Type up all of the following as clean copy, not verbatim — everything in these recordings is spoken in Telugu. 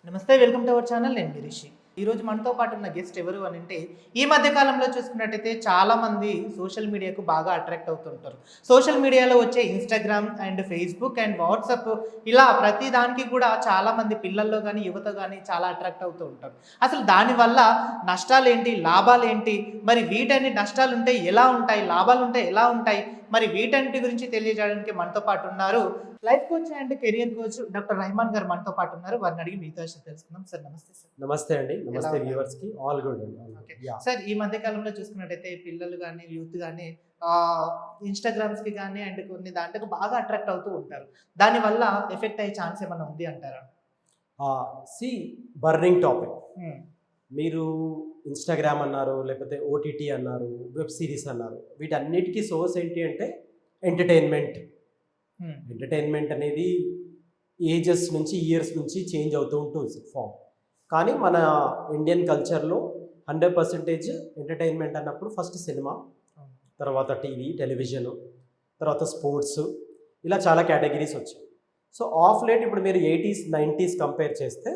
నమస్తే, వెల్కమ్ టు అవర్ ఛానల్. నేను మీ రిషి. ఈరోజు మనతో పాటు ఉన్న గెస్ట్ ఎవరు అని అంటే, ఈ మధ్య కాలంలో చూసుకున్నట్టయితే చాలామంది సోషల్ మీడియాకు బాగా అట్రాక్ట్ అవుతుంటారు. సోషల్ మీడియాలో వచ్చే Instagram and Facebook and WhatsApp, ఇలా ప్రతి దానికి కూడా చాలామంది పిల్లల్లో కానీ యువత కానీ చాలా అట్రాక్ట్ అవుతూ ఉంటారు. అసలు దానివల్ల నష్టాలేంటి, లాభాలేంటి, మరి వీటన్ని నష్టాలు ఉంటే ఎలా ఉంటాయి, లాభాలు ఉంటే ఎలా ఉంటాయి, మరి వీటన్నిటి గురించి తెలియజేయడానికి మనతో పాటు ఉన్నారు life coach and career coach doctor Rahman గారు మనతో పాటు ఉన్నారు. వారిని అడిగి మిగతా విషయం తెలుసుకుందాం. సార్ నమస్తే. సార్ నమస్తే అండి. నమస్తే వ్యూవర్స్ కి. ఆల్ గుడ్ అండి. ఓకే సార్, ఈ మధ్య కాలంలో చూసుకున్నట్టయితే పిల్లలు కానీ యూత్ కానీ ఇన్స్టాగ్రామ్స్ కి కానీ అండ్ కొన్ని దాంట్లకు బాగా అట్రాక్ట్ అవుతూ ఉంటారు. దానివల్ల ఎఫెక్ట్ అయ్యే ఛాన్స్ ఏమైనా ఉంది అంటారా? సి బర్నింగ్ టాపిక్. మీరు ఇన్స్టాగ్రామ్ అన్నారు, లేకపోతే ఓటీటీ అన్నారు, వెబ్ సిరీస్ అన్నారు, వీటన్నిటికీ సోర్స్ ఏంటి అంటే ఎంటర్టైన్మెంట్. ఎంటర్టైన్మెంట్ అనేది ఏజెస్ నుంచి ఇయర్స్ నుంచి చేంజ్ అవుతూ ఉంటుంది ఫామ్. కానీ మన ఇండియన్ కల్చర్లో 100% ఎంటర్టైన్మెంట్ అన్నప్పుడు ఫస్ట్ సినిమా, తర్వాత టీవీ, టెలివిజను, తర్వాత స్పోర్ట్స్, ఇలా చాలా కేటగిరీస్ వచ్చాయి. సో ఆఫ్ లేట్ ఇప్పుడు మీరు 80s 90s కంపేర్ చేస్తే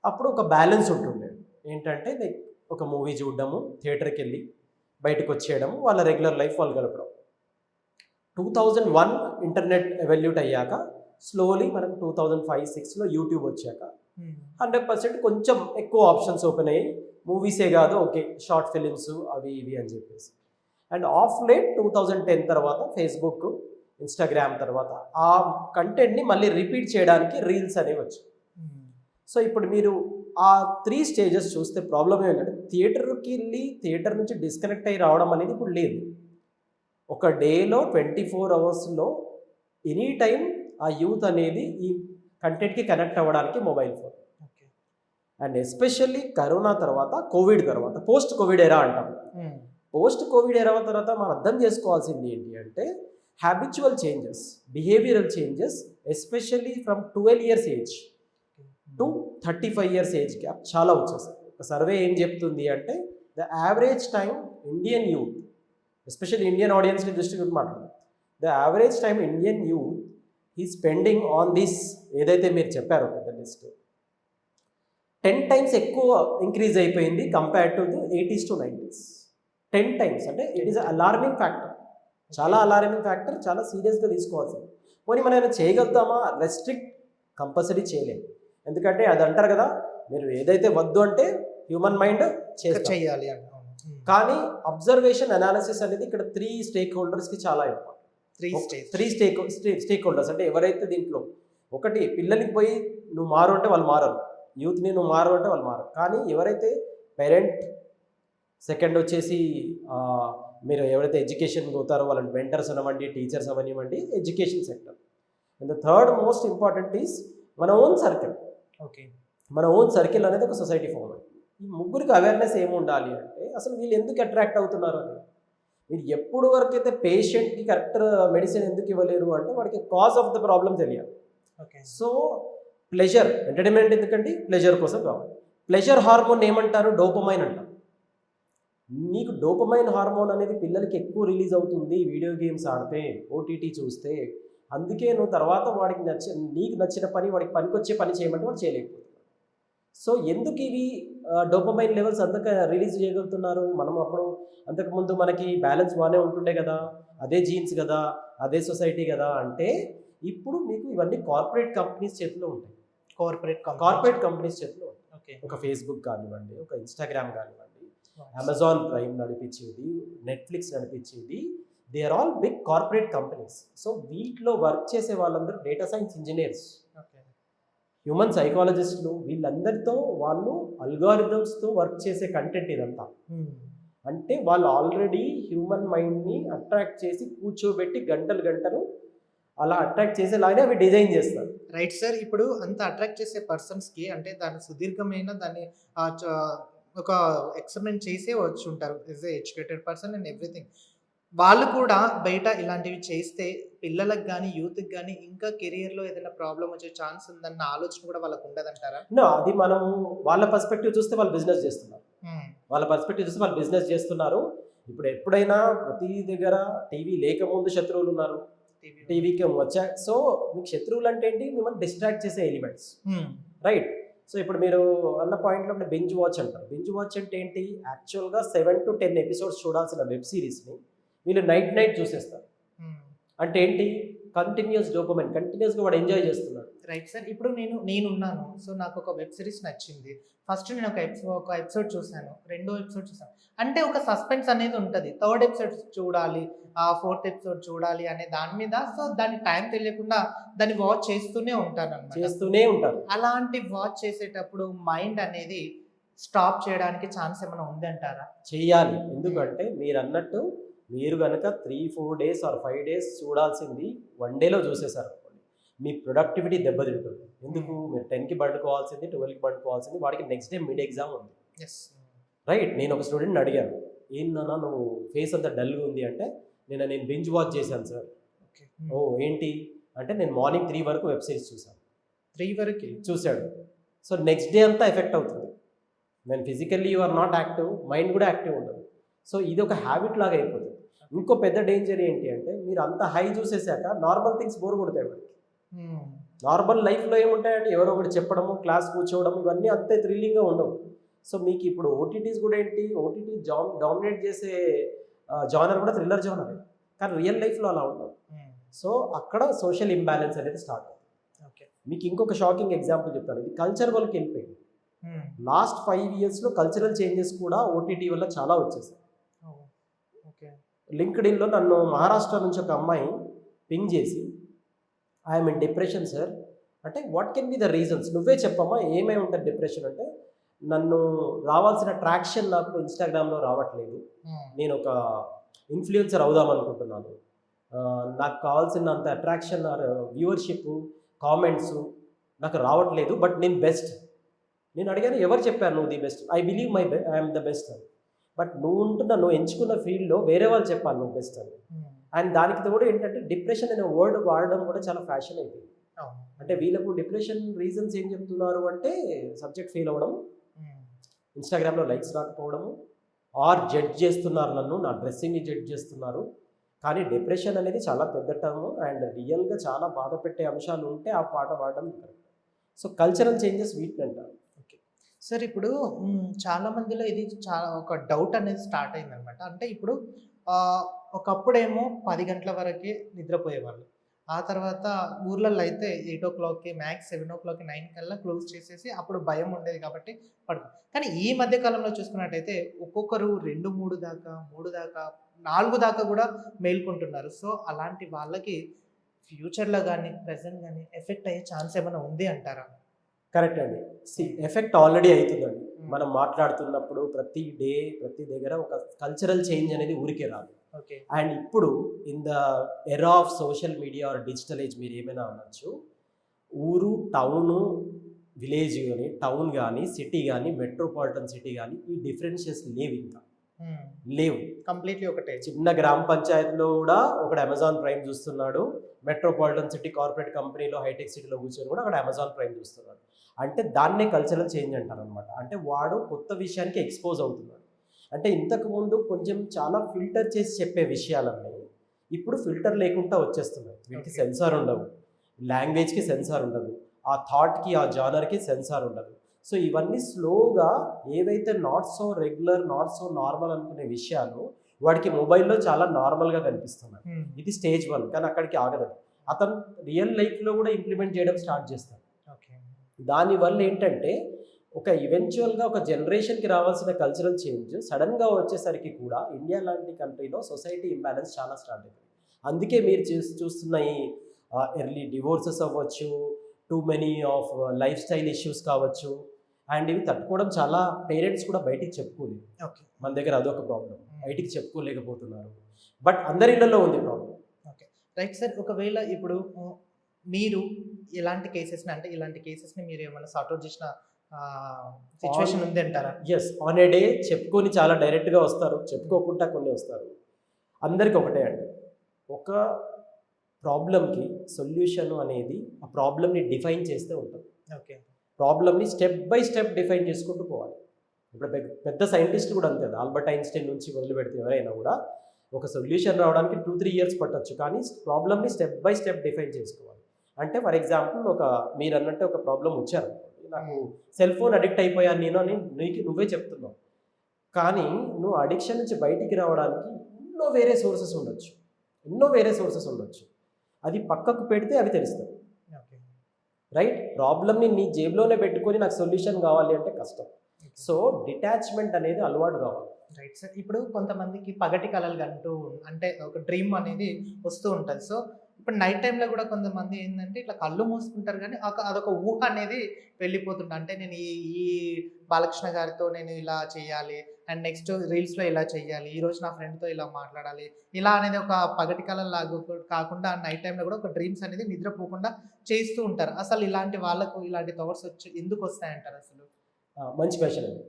అప్పుడు ఒక బ్యాలెన్స్ ఉంటుండే. ఏంటంటే లైక్ ఒక మూవీ చూడడము, థియేటర్కి వెళ్ళి బయటకు వచ్చేయడము, వాళ్ళ రెగ్యులర్ లైఫ్ వాళ్ళు గడపడం. 2001 ఇంటర్నెట్ ఎవల్యూట్ అయ్యాక స్లోలీ మనకు 2005-6లో యూట్యూబ్ వచ్చాక 100% కొంచెం ఎక్కువ ఆప్షన్స్ ఓపెన్ అయ్యి మూవీసే కాదు, ఓకే షార్ట్ ఫిలిమ్స్ అవి ఇవి అని చెప్పేసి. అండ్ ఆఫ్ లేట్ 2010 తర్వాత ఫేస్బుక్, ఇన్స్టాగ్రామ్ తర్వాత ఆ కంటెంట్ని మళ్ళీ రిపీట్ చేయడానికి రీల్స్ అనేవి వచ్చాయి. సో ఇప్పుడు మీరు ఆ 3 స్టేజెస్ చూస్తే ప్రాబ్లం ఏంటంటే థియేటర్కి వెళ్ళి థియేటర్ నుంచి డిస్కనెక్ట్ అయ్యి రావడం అనేది ఇప్పుడు లేదు. ఒక డేలో 24 అవర్స్లో ఎనీ టైం ఆ యూత్ అనేది ఈ కంటెంట్కి కనెక్ట్ అవ్వడానికి mobile phone. And especially corona తర్వాత, కోవిడ్ తర్వాత, పోస్ట్ కోవిడ్ ఎరా అంటాం. పోస్ట్ కోవిడ్ ఎరా తర్వాత మనం అర్థం చేసుకోవాల్సింది ఏంటి అంటే habitual changes, behavioural changes, especially from 12 years age to 35 years age gap చాలా వచ్చేసాయి. ఒక సర్వే ఏం చెప్తుంది అంటే the average time Indian youth, especially Indian ఆడియన్స్ని దృష్టి పెట్టి మాట్లాడదు, the average time Indian youth ఈ స్పెండింగ్ ఆన్ దిస్ ఏదైతే మీరు చెప్పారో పెద్ద లిస్ట్ 10 times ఎక్కువ ఇంక్రీజ్ అయిపోయింది compare to the 80s to 90s. 10 times అంటే ఇట్ ఈస్ అలార్మింగ్ ఫ్యాక్టర్, చాలా అలార్మింగ్ ఫ్యాక్టర్, చాలా సీరియస్గా తీసుకోవాల్సింది. పోనీ మనం ఏమైనా చేయగలుగుతామా? రెస్ట్రిక్ట్ కంపల్సరీ చేయలేము. ఎందుకంటే అది అంటారు కదా, మీరు ఏదైతే వద్దు అంటే హ్యూమన్ మైండ్ చేయాలి. కానీ అబ్జర్వేషన్ అనాలిసిస్ అనేది ఇక్కడ 3 స్టేక్ హోల్డర్స్కి చాలా ఇంపార్టెంట్. 3 స్టేక్ హోల్డర్స్ అంటే ఎవరైతే దీంట్లో, ఒకటి పిల్లలకి పోయి నువ్వు మారు అంటే వాళ్ళు మారరు, యూత్ని నువ్వు మారు అంటే వాళ్ళు మారరు. కానీ ఎవరైతే పేరెంట్, సెకండ్ వచ్చేసి మీరు ఎవరైతే ఎడ్యుకేషన్ పోతారో వాళ్ళని మెంటర్స్ అవ్వండి, టీచర్స్ అవనివ్వండి, education sector. And the third most important is మన ఓన్ సర్కిల్. ఓకే, మన ఓన్ సర్కిల్ అనేది ఒక సొసైటీ ఫామ్ అయింది. ఈ ముగ్గురికి అవేర్నెస్ ఏమి ఉండాలి అంటే అసలు వీళ్ళు ఎందుకు అట్రాక్ట్ అవుతున్నారు అని. మీరు ఎప్పుడు వరకు అయితే పేషెంట్కి కరెక్ట్ మెడిసిన్ ఎందుకు ఇవ్వలేరు అంటే వాడికి కాజ్ ఆఫ్ ద ప్రాబ్లం తెలియాలి. ఓకే, సో ప్లెజర్, ఎంటర్టైన్మెంట్ ఎందుకంటే ప్లెజర్ కోసం కావాలి. ప్లెజర్ హార్మోన్ ఏమంటారు? డోపమైన్ అంటారు. నీకు డోపమైన్ హార్మోన్ అనేది పిల్లలకి ఎక్కువ రిలీజ్ అవుతుంది వీడియో గేమ్స్ ఆడితే, ఓటీటీ చూస్తే. అందుకే నువ్వు తర్వాత వాడికి నీకు నచ్చిన పని, వాడికి పనికొచ్చే పని చేయమంటే వాడు చేయలేకపోతుంది. సో ఎందుకు ఇవి డోపమైన్ లెవెల్స్ అంతగా రిలీజ్ చేయగలుగుతున్నారు? మనం అప్పుడు అంతకుముందు మనకి బ్యాలెన్స్ బాగానే ఉంటుండే కదా, అదే జీన్స్ కదా, అదే సొసైటీ కదా అంటే ఇప్పుడు మీకు ఇవన్నీ కార్పొరేట్ కంపెనీస్ చేతిలో ఉంటాయి. కార్పొరేట్ కంపెనీస్ చేతిలో ఉంటాయి. ఓకే, ఒక ఫేస్బుక్ కానివ్వండి, ఒక ఇన్స్టాగ్రామ్ కానివ్వండి, అమెజాన్ ప్రైమ్ నడిపించేది, నెట్ఫ్లిక్స్ నడిపించేది, they are all big corporate companies. So వీటిలో వర్క్ చేసే వాళ్ళందరూ డేటా సైన్స్ ఇంజనీర్స్, హ్యూమన్ సైకాలజిస్టులు, వీళ్ళందరితో వాళ్ళు అల్గారిథమ్స్తో వర్క్ చేసే కంటెంట్ ఇదంతా. అంటే వాళ్ళు ఆల్రెడీ హ్యూమన్ మైండ్ని అట్రాక్ట్ చేసి కూర్చోబెట్టి గంటలు గంటలు అలా అట్రాక్ట్ చేసేలాగానే అవి డిజైన్ చేస్తారు. రైట్ సార్, ఇప్పుడు అంత అట్రాక్ట్ చేసే పర్సన్స్కి అంటే దాని సుదీర్ఘమైన దాన్ని ఒక ఎక్స్పెరిమెంట్ చేసే వచ్చి ఉంటారు, is a educated person and everything. వాళ్ళు కూడా బయట ఇలాంటివి చేస్తే పిల్లలకు కానీ యూత్కి కానీ ఇంకా కెరియర్లో ఏదైనా ప్రాబ్లం వచ్చే ఛాన్స్ ఉందన్న ఆలోచన కూడా వాళ్ళకు ఉండదంటారా? అది మనం వాళ్ళ పర్స్పెక్టివ్ చూస్తే వాళ్ళు బిజినెస్ చేస్తున్నారు. వాళ్ళ పర్స్పెక్టివ్ చూస్తే వాళ్ళు బిజినెస్ చేస్తున్నారు. ఇప్పుడు ఎప్పుడైనా ప్రతి దగ్గర టీవీ లేకముందు శత్రువులు ఉన్నారు, టీవీకి వచ్చా. సో మీకు శత్రువులు అంటే ఏంటి? మిమ్మల్ని డిస్ట్రాక్ట్ చేసే ఎలిమెంట్స్, రైట్? సో ఇప్పుడు మీరు అన్న పాయింట్లో బింజ్ వాచ్ అంటారు. బింజ్ వాచ్ అంటే ఏంటి? యాక్చువల్గా 7 to 10 ఎపిసోడ్స్ చూడాల్సిన వెబ్ సిరీస్ని వీళ్ళు నైట్ చూసేస్తారు. అంటే ఏంటి? కంటిన్యూస్ డోపమైన్, కంటిన్యూస్గా వాడు ఎంజాయ్ చేస్తున్నాడు. Right sir. ఇప్పుడు నేనున్నాను. సో నాకు ఒక వెబ్ సిరీస్ నచ్చింది. ఫస్ట్ నేను ఒక ఎపిసోడ్ చూసాను, రెండో ఎపిసోడ్ చూసాను. అంటే ఒక సస్పెన్స్ అనేది ఉంటుంది. థర్డ్ ఎపిసోడ్ చూడాలి, ఫోర్త్ ఎపిసోడ్ చూడాలి అనే దాని మీద. సో దాని టైం తెలియకుండా దాన్ని వాచ్ చేస్తూనే చేస్తూనే ఉంటారు. అలాంటి వాచ్ చేసేటప్పుడు మైండ్ అనేది స్టాప్ చేయడానికి ఛాన్స్ ఏమైనా ఉంది అంటారా? చెయ్యాలి. ఎందుకంటే మీరు అన్నట్టు మీరు కనుక 3-4 days ఆర్ 5 days చూడాల్సింది 1 dayలో చూసేసారు అనుకోండి, మీ ప్రొడక్టివిటీ దెబ్బతింటుంది. ఎందుకు? మీరు 10కి పడుకోవాల్సింది 12కి పడుకోవాల్సింది, వాడికి నెక్స్ట్ డే మిడ్ ఎగ్జామ్ ఉంది. రైట్. నేను ఒక స్టూడెంట్ని అడిగాను, ఏంటన్నా నువ్వు ఫేస్ అంతా డల్గా ఉంది అంటే, నేను బింజ్ వాచ్ చేశాను సార్. ఓ ఏంటి అంటే, నేను మార్నింగ్ 3 వరకు వెబ్ సిరీస్ చూశాను. 3 వరకు చూశాడు. సో నెక్స్ట్ డే అంతా ఎఫెక్ట్ అవుతుంది. నేను physically you are not active, mind కూడా యాక్టివ్ ఉండదు. సో ఇది ఒక హ్యాబిట్ లాగా అయిపోతుంది. ఇంకో పెద్ద డేంజర్ ఏంటి అంటే, మీరు అంత హై చూసేసాక నార్మల్ థింగ్స్ బోర్ కొడతాయి వాడికి. నార్మల్ లైఫ్లో ఏముంటాయంటే, ఎవరో ఒకటి చెప్పడము, క్లాస్ కూర్చోవడం, ఇవన్నీ అంతే థ్రిల్లింగ్గా ఉండవు. సో మీకు ఇప్పుడు ఓటీటీస్ కూడా ఏంటి, ఓటీటీ డామినేట్ చేసే జానర్ కూడా థ్రిల్లర్ జానర్, కానీ రియల్ లైఫ్లో అలా ఉండవు. సో అక్కడ సోషల్ ఇంబ్యాలెన్స్ అనేది స్టార్ట్ అవుతుంది. మీకు ఇంకొక షాకింగ్ ఎగ్జాంపుల్ చెప్తాను. ఇది కల్చర్ వరకు వెళ్ళిపోయింది. లాస్ట్ 5 yearsలో కల్చరల్ చేంజెస్ కూడా ఓటీటీ వల్ల చాలా వచ్చేసాయి. లింక్డ్ఇన్లో నన్ను మహారాష్ట్ర నుంచి ఒక అమ్మాయి పింగ్ చేసి, ఐఎమ్ ఇన్ డిప్రెషన్ సార్ అంటే, what can be the reasons, నువ్వే చెప్పమ్మా ఏమై ఉంటుంది డిప్రెషన్ అంటే, నన్ను రావాల్సిన ట్రాక్షన్ నాకు ఇన్స్టాగ్రామ్లో రావట్లేదు, నేను ఒక ఇన్ఫ్లుయెన్సర్ అవుదాం అనుకుంటున్నాను, నాకు కావాల్సినంత అట్రాక్షన్ ఆర్ వ్యూవర్షిప్ కామెంట్స్ నాకు రావట్లేదు, బట్ నేను బెస్ట్. నేను అడిగాను, ఎవరు చెప్పారు నువ్వు the best? I believe I'm the best అని. బట్ నువ్వు ఎంచుకున్న ఫీల్డ్లో వేరే వాళ్ళు చెప్పాలి నువ్వు బెస్ట్ అని. అండ్ దానికి తోడు ఏంటంటే, డిప్రెషన్ అనే వర్డ్ వాడడం కూడా చాలా ఫ్యాషన్ అయిపోయింది. అంటే వీళ్ళకు డిప్రెషన్ రీజన్స్ ఏం చెప్తున్నారు అంటే, సబ్జెక్ట్ ఫెయిల్ అవ్వడం, ఇన్స్టాగ్రామ్లో లైక్స్ రాకపోవడము, ఆర్ జడ్జ్ చేస్తున్నారు, నన్ను నా డ్రెస్సింగ్ని జడ్జ్ చేస్తున్నారు. కానీ డిప్రెషన్ అనేది చాలా పెద్ద టర్మ్ అండ్ రియల్గా చాలా బాధ పెట్టే అంశాలు ఉంటే ఆ పాట వాడడం కరెక్ట్. సో కల్చరల్ చేంజెస్ వీటిని అంటారు. సార్ ఇప్పుడు చాలా మందిలో ఇది చాలా ఒక డౌట్ అనేది స్టార్ట్ అయిందనమాట. అంటే ఇప్పుడు ఒకప్పుడేమో 10 గంటల వరకే నిద్రపోయేవాళ్ళు. ఆ తర్వాత ఊర్లలో అయితే 8 o'clockకి, మ్యాక్స్ 7 o'clock 9 కల్లా క్లోజ్ చేసేసి అప్పుడు భయం ఉండేది కాబట్టి పడుకో. కానీ ఈ మధ్య కాలంలో చూసుకున్నట్టయితే ఒక్కొక్కరు 2, 3 దాకా, 3 దాకా, 4 దాకా కూడా మేల్కొంటున్నారు. సో అలాంటి వాళ్ళకి ఫ్యూచర్లో కానీ ప్రెసెంట్ కానీ ఎఫెక్ట్ అయ్యే ఛాన్స్ ఏమైనా ఉంది అంటారా? కరెక్ట్ అండి. ఎఫెక్ట్ ఆల్రెడీ అవుతుందండి. మనం మాట్లాడుతున్నప్పుడు ప్రతి దగ్గర ఒక కల్చరల్ చేంజ్ అనేది ఊరికే రాదు. అండ్ ఇప్పుడు in the era of social media or digital age మీరు ఏమైనా అనొచ్చు, ఊరు, టౌను, విలేజ్ కానీ, టౌన్ కానీ, సిటీ కానీ, మెట్రోపాలిటన్ సిటీ కానీ, ఈ డిఫరెన్షియస్ లేవు. కంప్లీట్లీ ఒకటే. చిన్న గ్రామ పంచాయతీలో కూడా ఒకడు అమెజాన్ ప్రైమ్ చూస్తున్నాడు, మెట్రోపాలిటన్ సిటీ కార్పొరేట్ కంపెనీలో హైటెక్ సిటీలో కూర్చొని కూడా అక్కడ అమెజాన్ ప్రైమ్ చూస్తున్నాడు. అంటే దాన్నే కల్చరల్ చేంజ్ అంటారు అనమాట. అంటే వాడు కొత్త విషయానికి ఎక్స్పోజ్ అవుతున్నాడు. అంటే ఇంతకుముందు కొంచెం చాలా ఫిల్టర్ చేసి చెప్పే విషయాలన్నీ ఇప్పుడు ఫిల్టర్ లేకుండా వచ్చేస్తున్నాయి. వీటికి సెన్సార్ ఉండవు, లాంగ్వేజ్కి సెన్సార్ ఉండదు, ఆ థాట్కి, ఆ జానర్కి సెన్సార్ ఉండదు. సో ఇవన్నీ స్లోగా ఏవైతే not so regular, not so normal అనుకునే విషయాలు వాడికి మొబైల్లో చాలా నార్మల్గా కనిపిస్తున్నాయి. ఇది స్టేజ్ 1. కానీ అక్కడికి ఆగదు. అతను రియల్ లైఫ్లో కూడా ఇంప్లిమెంట్ చేయడం స్టార్ట్ చేస్తాడు. దానివల్ల ఏంటంటే ఈవెన్చువల్గా ఒక జనరేషన్కి రావాల్సిన కల్చరల్ చేంజ్ సడన్గా వచ్చేసరికి కూడా ఇండియా లాంటి కంట్రీలో సొసైటీ ఇంబ్యాలెన్స్ చాలా స్టార్ట్ అవుతుంది. అందుకే మీరు చూస్తున్న ఈ ఎర్లీ డివోర్సెస్ అవ్వచ్చు, too many of life style issues కావచ్చు, అండ్ ఇవి తట్టుకోవడం చాలా పేరెంట్స్ కూడా బయటికి చెప్పుకోలేదు. మన దగ్గర అదొక ప్రాబ్లం, బయటికి చెప్పుకోలేకపోతున్నారు. బట్ అందరి ఇళ్లలో ఉంది ప్రాబ్లం. Right sir. ఒకవేళ ఇప్పుడు మీరు ఇలాంటి కేసెస్ని మీరు ఏమైనా సార్ట్అవుట్ చేసిన సిచ్యువేషన్ ఉంది అంటారా? ఎస్, ఆన్ ఏ డే చెప్పుకొని చాలా డైరెక్ట్గా వస్తారు, చెప్పుకోకుండా కొన్ని వస్తారు. అందరికీ ఒకటే అండి, ఒక ప్రాబ్లంకి సొల్యూషన్ అనేది ఆ ప్రాబ్లమ్ని డిఫైన్ చేస్తే ఉంటుంది. ప్రాబ్లమ్ని స్టెప్ బై స్టెప్ డిఫైన్ చేసుకుంటూ పోవాలి. ఇప్పుడు పెద్ద సైంటిస్ట్ కూడా అంతే, ఆల్బర్ట్ ఐన్స్టైన్ నుంచి మొదలుపెడితే ఎవరైనా కూడా ఒక సొల్యూషన్ రావడానికి 2-3 years పట్టొచ్చు, కానీ ప్రాబ్లమ్ని స్టెప్ బై స్టెప్ డిఫైన్ చేసుకోవాలి. అంటే ఫర్ ఎగ్జాంపుల్ మీరు అన్నట్టు ఒక ప్రాబ్లం వచ్చారు, నాకు సెల్ ఫోన్ అడిక్ట్ అయిపోయాను నేను అని నువ్వే చెప్తున్నావు. కానీ నువ్వు అడిక్షన్ నుంచి బయటికి రావడానికి ఎన్నో వేరే సోర్సెస్ ఉండొచ్చు. అది పక్కకు పెడితే అవి తెలుస్తాయి. ఓకే. రైట్? ప్రాబ్లమ్ని నీ జేబులోనే పెట్టుకొని నాకు సొల్యూషన్ కావాలి అంటే కష్టం. సో డిటాచ్మెంట్ అనేది అలవాటు కావాలి. Right sir. ఇప్పుడు కొంతమందికి పగటి కలలు అంటూ అంటే ఒక డ్రీమ్ అనేది వస్తూ ఉంటుంది. సో ఇప్పుడు నైట్ టైంలో కూడా కొంతమంది ఏంటంటే ఇట్లా కళ్ళు మూసుకుంటారు, కానీ అదొక ఊహ అనేది వెళ్ళిపోతుంటుంది. అంటే నేను ఈ ఈ బాలకృష్ణ గారితో నేను ఇలా చేయాలి, అండ్ నెక్స్ట్ రీల్స్లో ఇలా చేయాలి, ఈరోజు నా ఫ్రెండ్తో ఇలా మాట్లాడాలి, ఇలా అనేది ఒక పగటి కళ లాగా కాకుండా నైట్ టైంలో కూడా ఒక డ్రీమ్స్ అనేది నిద్రపోకుండా చేస్తూ ఉంటారు. అసలు ఇలాంటి వాళ్ళకు ఇలాంటి థాట్స్ వచ్చి ఎందుకు వస్తాయంటారు అసలు? మంచి క్వశ్చన్ అండి.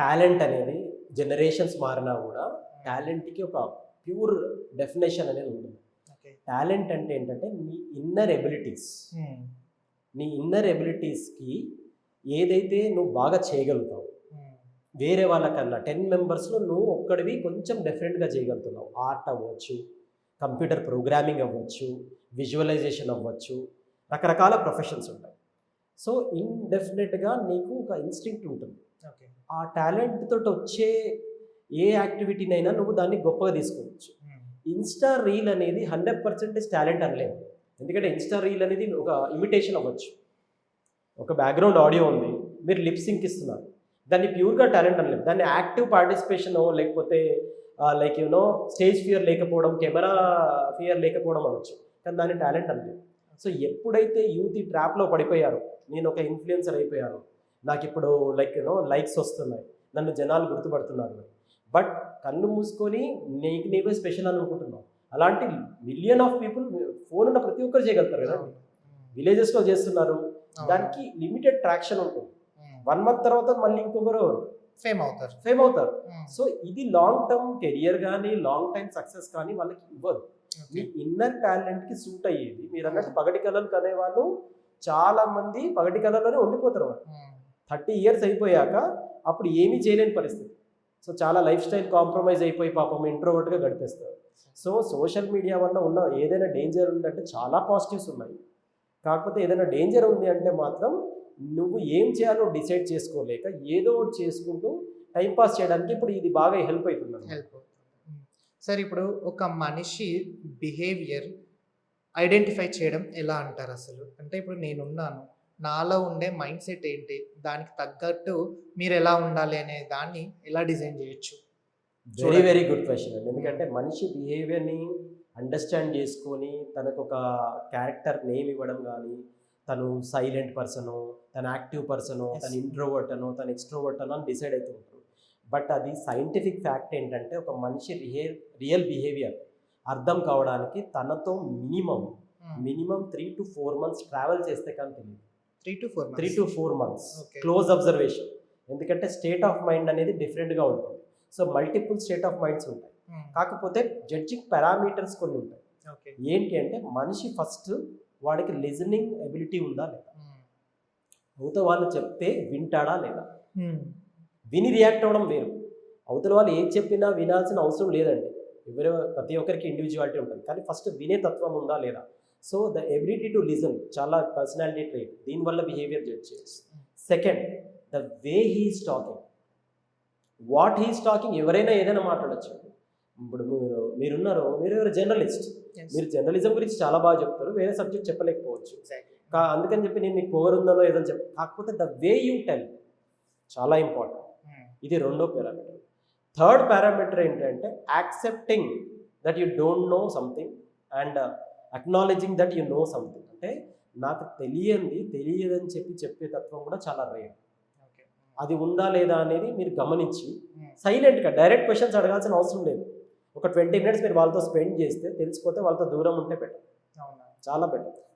టాలెంట్ అనేది జనరేషన్స్ మారినా కూడా టాలెంట్కి ఒక ప్యూర్ డెఫినేషన్ అనేది ఉంటుంది. టాలెంట్ అంటే ఏంటంటే నీ ఇన్నర్ ఎబిలిటీస్కి ఏదైతే నువ్వు బాగా చేయగలుగుతావు, వేరే వాళ్ళకన్నా 10 మెంబర్స్లో నువ్వు ఒక్కడివి కొంచెం డిఫరెంట్గా చేయగలుగుతున్నావు. ఆర్ట్ అవ్వచ్చు, కంప్యూటర్ ప్రోగ్రామింగ్ అవ్వచ్చు, విజువలైజేషన్ అవ్వచ్చు, రకరకాల ప్రొఫెషన్స్ ఉంటాయి. సో ఇండెఫినెట్గా నీకు ఒక ఇన్స్టింక్ట్ ఉంటుంది. ఆ టాలెంట్ తోటి వచ్చే ఏ యాక్టివిటీనైనా నువ్వు దాన్ని గొప్పగా తీసుకోవచ్చు. ఇన్స్టా రీల్ అనేది 100% టాలెంట్ అనలేము. ఎందుకంటే ఇన్స్టా రీల్ అనేది ఒక ఇమిటేషన్ అవ్వచ్చు. ఒక బ్యాక్గ్రౌండ్ ఆడియో ఉంది, మీరు లిప్ సింక్ ఇస్తున్నారు, దాన్ని ప్యూర్గా టాలెంట్ అనలేము. దాన్ని యాక్టివ్ పార్టిసిపేషన్ లేకపోతే లైక్ స్టేజ్ ఫియర్ లేకపోవడం, కెమెరా ఫియర్ లేకపోవడం అనొచ్చు, కానీ దాన్ని టాలెంట్ అనలేము. సో ఎప్పుడైతే యూత్ ఈ ట్రాప్లో పడిపోయారో, నేను ఒక ఇన్ఫ్లుయెన్సర్ అయిపోయాను, నాకు ఇప్పుడు లైక్స్ వస్తున్నాయి, నన్ను జనాలు గుర్తుపడుతున్నారు, బట్ కళ్ళు మూసుకొని నీవే స్పెషల్ అని అనుకుంటున్నావు. అలాంటి మిలియన్ ఆఫ్ పీపుల్ ఫోన్ ఉన్న ప్రతి ఒక్కరు చేయగలుగుతారు కదా. విలేజెస్లో చేస్తున్నారు, దానికి లిమిటెడ్ ట్రాక్షన్ ఉంటుంది. 1 month తర్వాత మళ్ళీ ఇంకొకరు ఫేమ్ అవుతారు. సో ఇది లాంగ్ టర్మ్ కెరియర్ కానీ లాంగ్ టైం సక్సెస్ కానీ వాళ్ళకి ఇవ్వదు. మీ ఇన్నర్ టాలెంట్కి సూట్ అయ్యేది. మీరు అన్నట్టు పగటి కళలు కనే వాళ్ళు చాలా మంది పగటి కళలోనే ఉండిపోతారు. వాళ్ళు 30 years అయిపోయాక అప్పుడు ఏమీ చేయలేని పరిస్థితి. సో చాలా లైఫ్ స్టైల్ కాంప్రమైజ్ అయిపోయి పాపం ఇంట్రోవర్ట్గా గడిపేస్తారు. సో సోషల్ మీడియా వల్ల ఉన్న ఏదైనా డేంజర్ ఉందంటే చాలా పాజిటివ్స్ ఉన్నాయి. కాకపోతే ఏదైనా డేంజర్ ఉంది అంటే మాత్రం నువ్వు ఏం చేయాలో డిసైడ్ చేసుకోలేక ఏదో ఒకటి చేసుకుంటూ టైంపాస్ చేయడానికి ఇప్పుడు ఇది బాగా హెల్ప్ అవుతుంది. సార్, ఇప్పుడు ఒక మనిషి బిహేవియర్ ఐడెంటిఫై చేయడం ఎలా అంటారు అసలు? అంటే ఇప్పుడు నేనున్నాను, నాలో ఉండే మైండ్ సెట్ ఏంటి, దానికి తగ్గట్టు మీరు ఎలా ఉండాలి అనే దాన్ని ఎలా డిజైన్ చేయొచ్చు? వెరీ వెరీ గుడ్ క్వశ్చన్ అండి. ఎందుకంటే మనిషి బిహేవియర్ని అండర్స్టాండ్ చేసుకొని తనకు ఒక క్యారెక్టర్ నేమ్ ఇవ్వడం కానీ, తను సైలెంట్ పర్సను, తను యాక్టివ్ పర్సను, తను ఇంట్రోవర్ట్ అనో, తను ఎక్స్ట్రోవర్ట్ అనో అని డిసైడ్ అవుతూ ఉంటారు. బట్ అది సైంటిఫిక్ ఫ్యాక్ట్ ఏంటంటే ఒక మనిషి రియల్ బిహేవియర్ అర్థం కావడానికి తనతో మినిమం 3 to 4 months ట్రావెల్ చేస్తే కానీ తెలియదు. 3 to 4 months క్లోజ్ అబ్జర్వేషన్. ఎందుకంటే స్టేట్ ఆఫ్ మైండ్ అనేది డిఫరెంట్గా ఉంటుంది. So multiple state of minds ఉంటాయి. కాకపోతే జడ్జింగ్ పారామీటర్స్ కొన్ని ఉంటాయి. ఏంటి అంటే మనిషి ఫస్ట్ వాడికి లిజనింగ్ ఎబిలిటీ ఉందా లేదా, అవతల వాళ్ళు చెప్తే వింటాడా లేదా. విని రియాక్ట్ అవ్వడం వేరు. అవతల వాళ్ళు ఏం చెప్పినా వినాల్సిన అవసరం లేదండి. ప్రతి ఒక్కరికి ఇండివిజువాలిటీ ఉంటుంది, కానీ ఫస్ట్ వినే తత్వం ఉందా లేదా. So the ability to listen చాలా పర్సనాలిటీ ట్రైట్, దీనివల్ల బిహేవియర్ జడ్జ్ చేయొచ్చు. Second, the way he's talking, what he's talking. ఎవరైనా ఏదైనా మాట్లాడచ్చు. ఇప్పుడు మీరు జర్నలిస్ట్, మీరు జర్నలిజం గురించి చాలా బాగా చెప్తారు, వేరే సబ్జెక్ట్ చెప్పలేకపోవచ్చు. అందుకని చెప్పి నేను మీకు పవర్ ఉందనో ఏదైనా కాకపోతే ద వే యూ టెల్ చాలా ఇంపార్టెంట్. ఇది రెండో పారామీటర్. థర్డ్ పారామీటర్ ఏంటంటే accepting that you don't know something and acknowledging that you know something. అంటే నాకు తెలియదని చెప్పే తత్వం కూడా చాలా రేర్. అది ఉందా లేదా అనేది మీరు గమనించి సైలెంట్గా డైరెక్ట్ క్వశ్చన్స్ అడగాల్సిన అవసరం లేదు. ఒక 20 minutes మీరు వాళ్ళతో స్పెండ్ చేస్తే తెలిసిపోతే వాళ్ళతో దూరం ఉంటే బెటర్, చాలా బెటర్.